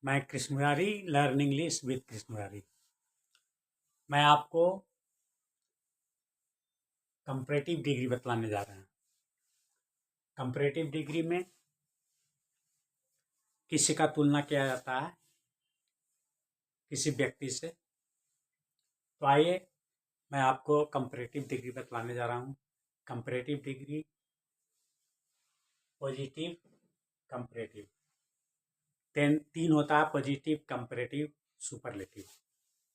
मैं Krishna Murari learn English with Krishna Murari. मैं आपको कंपैरेटिव डिग्री बतलाने जा रहा हूँ। कंपैरेटिव डिग्री में किसी का तुलना किया जाता है किसी व्यक्ति से। तो आइए मैं आपको कंपैरेटिव डिग्री बतलाने जा रहा हूँ। कंपैरेटिव डिग्री, पॉजिटिव, कंपैरेटिव, तीन होता है: पॉजिटिव, कंपैरेटिव, सुपरलेटिव।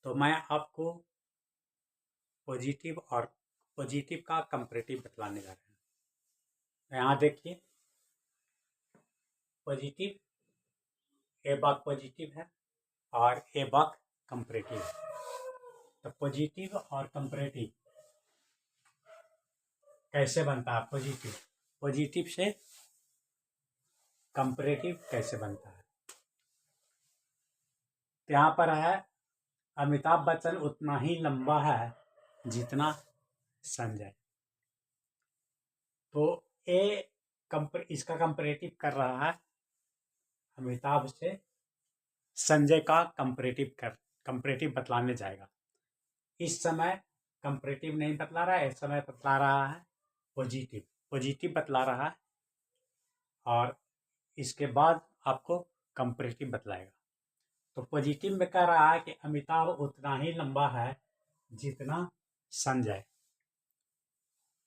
तो मैं आपको पॉजिटिव का कंपैरेटिव बतलाने जा रहा हूँ। यहाँ देखिए, पॉजिटिव, ए बाग पॉजिटिव है और ए बाग कंपैरेटिव है। तो पॉजिटिव और कंपैरेटिव कैसे बनता है? पॉजिटिव से कंपैरेटिव कैसे बनता है? यहाँ पर है, अमिताभ बच्चन उतना ही लंबा है जितना संजय। तो इसका कंपैरेटिव कर रहा है अमिताभ से संजय का कंपैरेटिव बतलाने जाएगा। इस समय कंपैरेटिव नहीं बतला रहा है, इस समय बतला रहा है पॉजिटिव बतला रहा है, और इसके बाद आपको कंपैरेटिव बतलाएगा। तो पॉजिटिव में कह रहा है कि अमिताभ उतना ही लंबा है जितना संजय।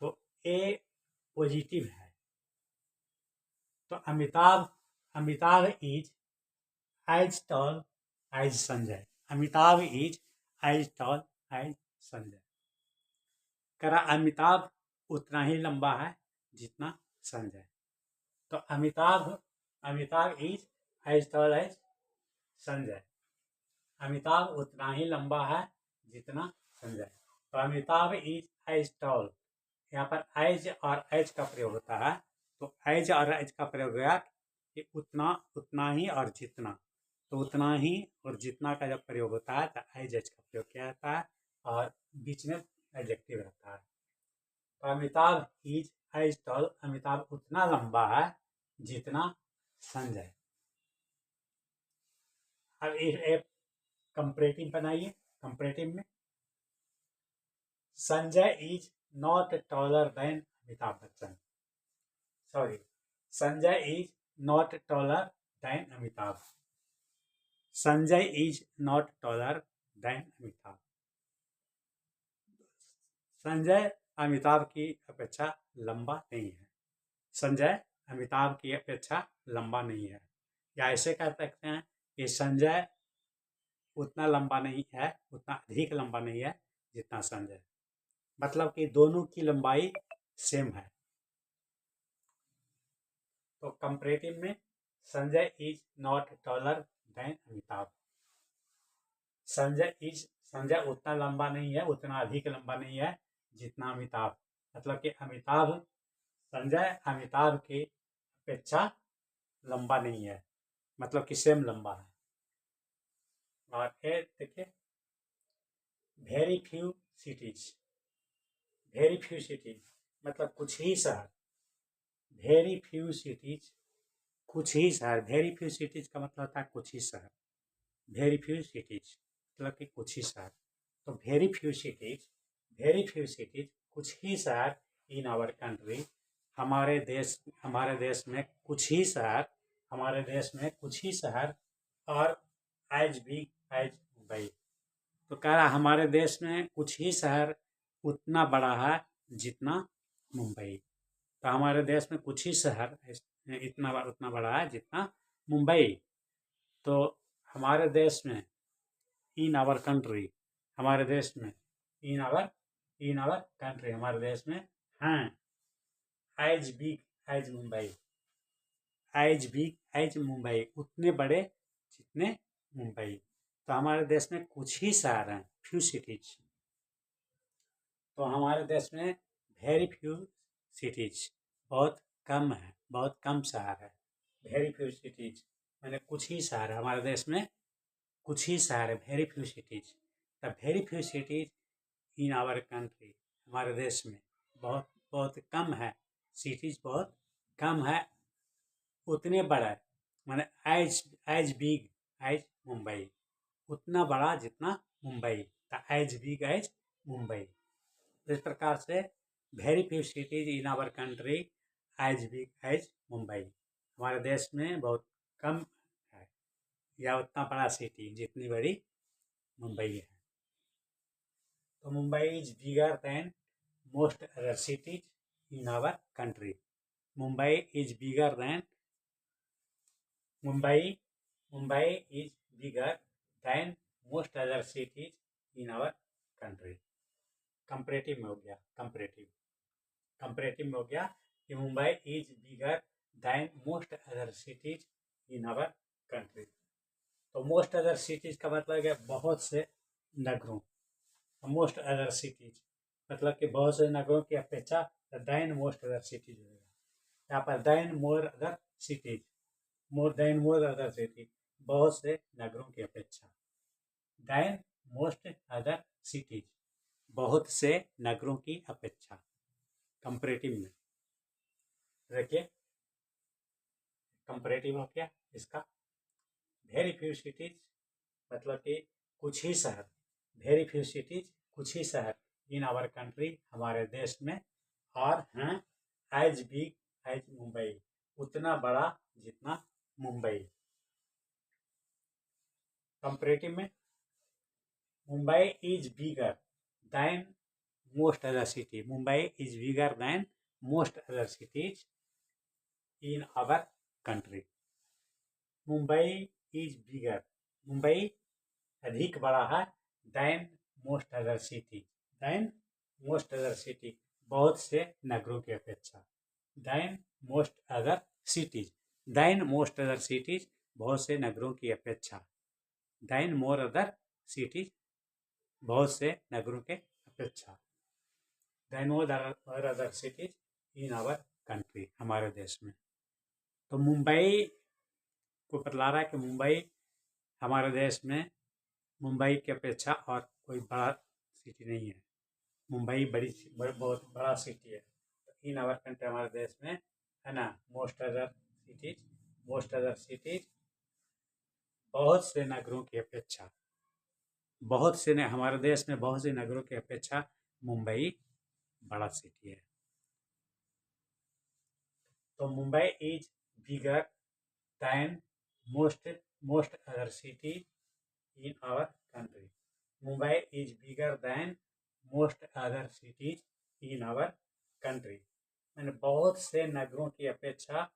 तो ए पॉजिटिव है, तो Amitabh is as tall as Sanjay. Amitabh is as tall as Sanjay. कह रहा अमिताभ उतना ही लंबा है जितना संजय। तो Amitabh is as tall as Sanjay. Amitabh उतना ही लंबा है जितना संजय। तो अमिताभ इज एज टॉल, यहाँ पर एज और एज का प्रयोग होता है। तो एज और एज का प्रयोग हुआ कि उतना ही और जितना। तो उतना ही और जितना का जब प्रयोग होता है तो एज का प्रयोग किया जाता है और बीच में एडजेक्टिव रहता है। तो Amitabh is as tall, Amitabh उतना लंबा है जितना संजय। अब एक कंपैरेटिव बनाइए। कंपैरेटिव में Sanjay is not taller than Amitabh Bachchan. Sanjay is not taller than Amitabh. Sanjay is not taller than Amitabh. Sanjay Amitabh की अपेक्षा लंबा नहीं है। संजय अमिताभ की अपेक्षा लंबा नहीं है। या ऐसे कह सकते हैं कि संजय उतना लंबा नहीं है, उतना अधिक लंबा नहीं है जितना संजय। मतलब कि दोनों की लंबाई सेम है। तो कंपैरेटिव में Sanjay is not taller than Amitabh. Sanjay उतना लंबा नहीं है, उतना अधिक लंबा नहीं है जितना अमिताभ। मतलब कि संजय अमिताभ की अपेक्षा लंबा नहीं है, मतलब कि सेम लंबा है। और ये देखिए, वेरी फ्यू सिटीज मतलब कुछ ही शहर। वेरी फ्यू सिटीज, कुछ ही शहर। वेरी फ्यू सिटीज का मतलब होता है कुछ ही शहर। वेरी फ्यू सिटीज मतलब कि कुछ ही शहर। तो वेरी फ्यू सिटीज कुछ ही शहर इन आवर कंट्री, हमारे देश में कुछ ही शहर, और एज बिग एज मुंबई। तो कह रहा हमारे देश में कुछ ही शहर उतना बड़ा है जितना मुंबई। तो हमारे देश में कुछ ही शहर उतना बड़ा है जितना मुंबई। तो हमारे देश में इन आवर कंट्री, हमारे देश में इन आवर कंट्री, हमारे देश में हैं as big as Mumbai. As big as Mumbai, उतने बड़े जितने मुंबई। तो हमारे देश में कुछ ही शहर हैं, फ्यू सिटीज। तो हमारे देश में वेरी फ्यू सिटीज, बहुत कम शहर है। वेरी फ्यू सिटीज मैंने कुछ ही शहर है हमारे देश में, कुछ ही शहर है, very few cities. The very few cities in our country, हमारे देश में बहुत कम है। सिटीज बहुत कम है, उतने बड़ा है। मैंने एज बिग एज मुंबई, उतना बड़ा जितना Mumbai, as big as Mumbai. इस प्रकार से very few cities in our country as big as Mumbai, हमारे देश में बहुत कम है या उतना बड़ा सिटी जितनी बड़ी मुंबई है। तो Mumbai is bigger than most other cities in our country. Mumbai is bigger than Mumbai is bigger than most other cities in our country. Comparative में हो गया, कंपैरेटिव में हो गया कि Mumbai is bigger than most other cities in our country. तो most other cities का मतलब है बहुत से नगरों, मोस्ट अदर सिटीज मतलब कि बहुत से नगरों की अपेक्षा देन मोस्ट अदर सिटीज होगा। यहाँ पर than more other cities, more other cities, बहुत से नगरों की अपेक्षा। देन मोस्ट अदर सिटीज, बहुत से नगरों की अपेक्षा। कंपैरेटिव में देखिए, कंपैरेटिव हो गया इसका। वेरी फ्यू सिटीज मतलब कि कुछ ही शहर, वेरी फ्यू सिटीज कुछ ही शहर इन आवर कंट्री हमारे देश में, और हैं एज बिग एज मुंबई, उतना बड़ा जितना मुंबई। कंपैरेटिव में Mumbai is bigger than most other city, Mumbai is bigger than most other cities in our country. Mumbai is bigger, Mumbai अधिक बड़ा है than most other city, than most other city, बहुत से नगरों की अपेक्षा। Than most other cities, than most other cities, बहुत से नगरों की अपेक्षा। देन मोर अदर सिटीज, बहुत से नगरों के अपेक्षा। Than more other cities in our country, हमारे देश में। तो मुंबई को बतला रहा है कि मुंबई हमारे देश में मुंबई की अपेक्षा और कोई बड़ा सिटी नहीं है। मुंबई बहुत बड़ा सिटी है। इन आवर कंट्री, हमारे देश में है ना, मोस्ट अदर सिटीज, बहुत से नगरों की अपेक्षा, बहुत से हमारे देश में बहुत से नगरों की अपेक्षा मुंबई बड़ा सिटी है। तो Mumbai is bigger than most other city in our country. Mumbai is bigger than most other cities in our country, मैंने बहुत से नगरों की अपेक्षा,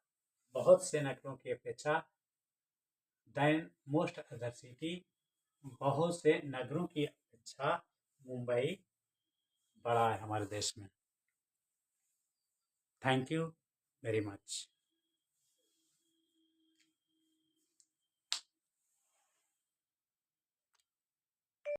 बहुत से नगरों की अपेक्षा, देन मोस्ट अदर सिटी, बहुत से नगरों की अपेक्षा मुंबई बड़ा है हमारे देश में। Thank you very much.